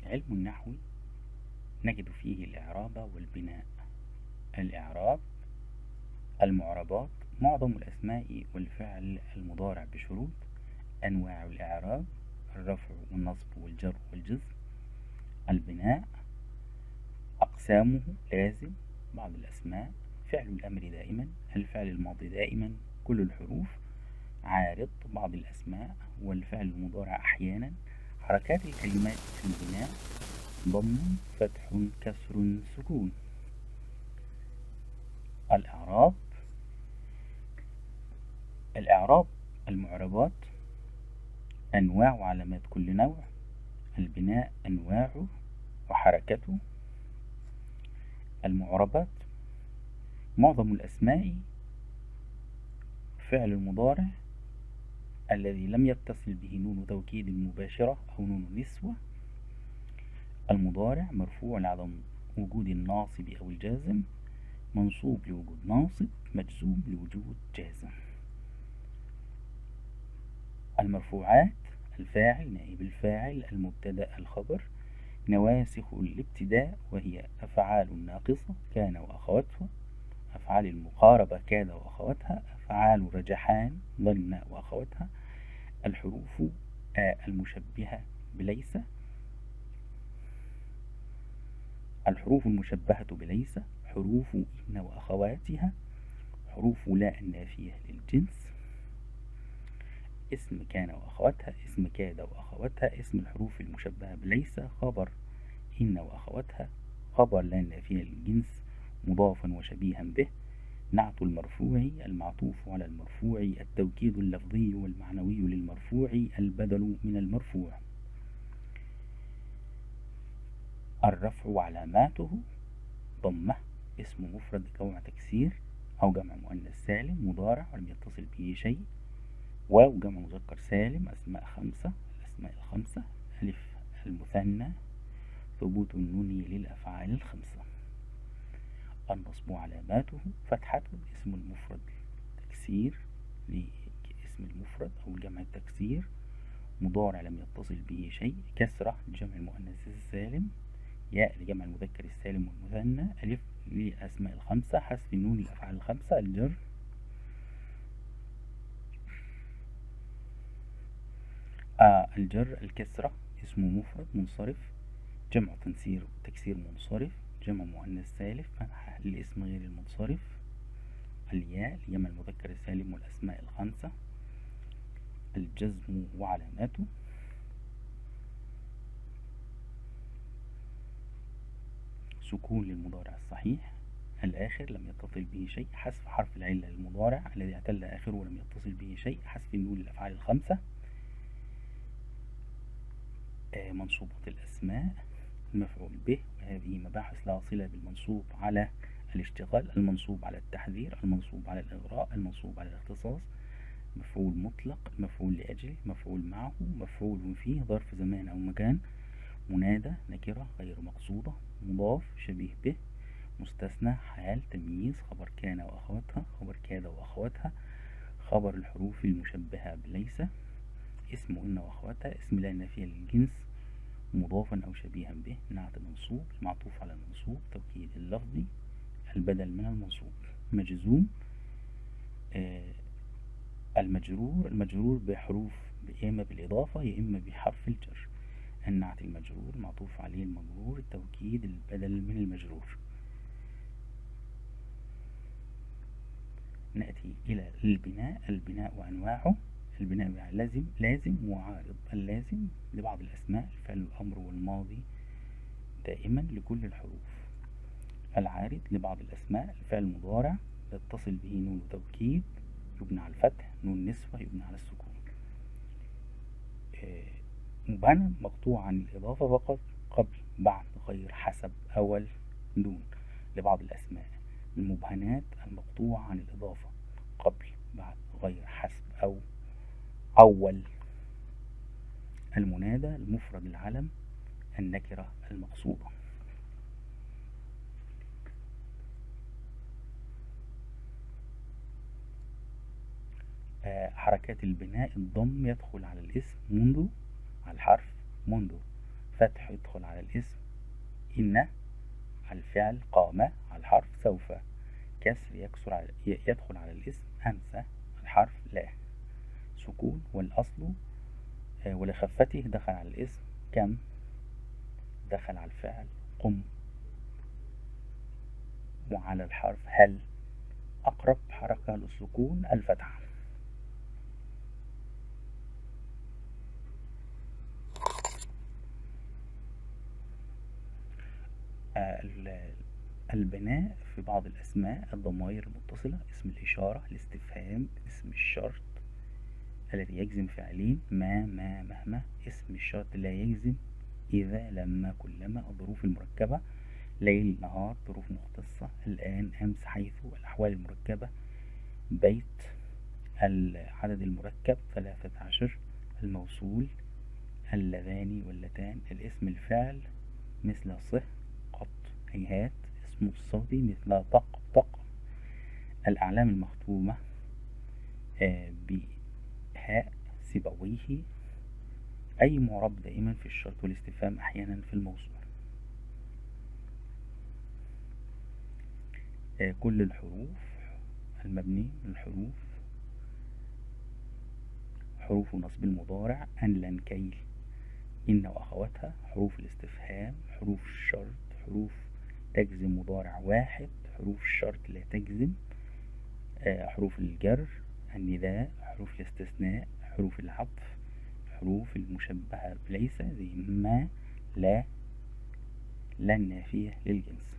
علم النحو نجد فيه الإعراب والبناء. الإعراب: المعربات، معظم الأسماء والفعل المضارع بشروط. أنواع الإعراب: الرفع والنصب والجر والجزم. البناء: أقسامه: لازم، بعض الأسماء، فعل الأمر دائما، الفعل الماضي دائما، كل الحروف. عارض: بعض الأسماء والفعل المضارع أحيانا. حركات الكلمات في البناء: ضم، فتح، كسر، سكون. الإعراب: الإعراب المعربات، أنواع وعلامات كل نوع. البناء: أنواعه وحركته. المعربات: معظم الأسماء، فعل المضارع الذي لم يتصل به نون توكيد مباشرة أو نون نسوة. المضارع: مرفوع لعدم وجود الناصب أو الجازم، منصوب لوجود ناصب، مجزوم لوجود جازم. المرفوعات: الفاعل، نائب الفاعل، المبتدأ، الخبر. نواسخ الابتداء وهي أفعال ناقصة كان وأخواتها، أفعال المقاربة كاد وأخواتها، أفعال رجحان ظن وأخواتها. الحروف المشبهة بليس، الحروف المشبهة بليس، حروف إن وأخواتها، حروف لا النافية للجنس. اسم كان وأخواتها، اسم كاد وأخواتها. اسم الحروف المشبهة بليس: خبر إن وأخواتها، خبر لا النافية للجنس، مضافا وشبيها به. نعت المرفوع، المعطوف على المرفوع، التوكيد اللفظي والمعنوي للمرفوع، البدل من المرفوع. الرفع وعلاماته: ضمة، اسم مفرد جمع تكسير أو جمع مؤنث سالم مضارع ولم يتصل به شيء. واو جمع مذكر سالم. أسماء خمسة، الأسماء الخمسة. ألف المثنى، ثبوت النون للأفعال الخمسة. النصب علاماته: فتحة، اسم المفرد تكسير لاسم المفرد أو الجمع التكسير مضارع لم يتصل به شيء. كسرة لجمع المؤنث السالم، ياء لجمع المذكر السالم والمثنى، ألف للأسماء الخمسة، حذف النون للأفعال الخمسة. الجر: الجر الكسرة، اسم مفرد منصرف، جمع تكسير منصرف، جمع مؤنث سالم، فتحة للاسم غير المنصرف. الياء لجمع المذكر السالم والأسماء الخمسة. الجزم وعلاماته: سكون للمضارع الصحيح الآخر لم يتصل به شيء، حذف حرف العلة للمضارع الذي اعتل آخره ولم يتصل به شيء، حذف النون للأفعال الخمسة. منصوبات الأسماء: المفعول به، وهذه مباحث لها صلة بالمنصوب على الاشتغال، المنصوب على التحذير، المنصوب على الإغراء، المنصوب على الاختصاص. مفعول مطلق، مفعول لأجل، مفعول معه، مفعول فيه، ظرف زمان أو مكان. منادى، نكرة غير مقصودة، مضاف، شبيه به، مستثنى، حال، تمييز، خبر كان وأخواتها، خبر كاد وأخواتها، خبر الحروف المشبهة بليس، اسم إن وأخواتها، اسم لا نافية للجنس، مضافا أو شبيها به. نعت منصوب، معطوف على المنصوب، توكيد اللفظي، البدل من المنصوب. مجزوم: المجرور بحروف، يا إما بالإضافة يا إما بحرف الجر. النعت المجرور، معطوف عليه المجرور، التوكيد، البدل من المجرور. نأتي إلى البناء. البناء وأنواعه: البناء لازم وعارض. اللازم لبعض الأسماء، الفعل الأمر والماضي دائما لكل الحروف. العارض لبعض الأسماء، الفعل المضارع يتصل به نون توكيد يبنى على الفتح، نون نسوة يبنى على السكون. مبهنا مقطوع عن الإضافة فقط، قبل، بعد، غير، حسب، أول، دون. لبعض الأسماء المبهنات المقطوع عن الإضافة، قبل، بعد، غير، حسب، أو أول. المنادى، المفرد، العلم، النكرة، المقصودة. حركات البناء: الضم يدخل على الاسم منذ، على الحرف منذ، فتح يدخل على الاسم إن، على الفعل قام، على الحرف سوف. كسر يدخل على الاسم أمسى، الحرف لا. سكون والأصل ولخفته دخل على الاسم كم، دخل على الفعل قم، وعلى الحرف هل. أقرب حركة للسكون الفتحة. البناء في بعض الأسماء: الضمائر المتصلة، اسم الإشارة، الاستفهام، اسم الشرط الذي يجزم فعلين، ما مهما. اسم الشرط لا يجزم إذا لما كلما. الظروف المركبة: ليل نهار. ظروف مختصة: الآن أمس حيث. الأحوال المركبة: بيت. العدد المركب: 13. الموصول: اللذان واللتان. الاسم الفعل: مثل صه، قط، هيهات. اسم الصوتي: مثل طق طق. الأعلام المختومة بهاء، سيبويه. أي معرب دائما في الشرط والاستفهام، أحيانا في الموصول. كل الحروف المبني من الحروف: حروف نصب المضارع: أن، لن، كي، إن وأخواتها. حروف الاستفهام: حروف الشرط، حروف تجزم مضارع واحد، حروف الشرط لا تجزم. حروف الجر: النداء. حروف الاستثناء: حروف العطف. حروف المشبهة بليس زي ما، لا، لا النافية للجنس.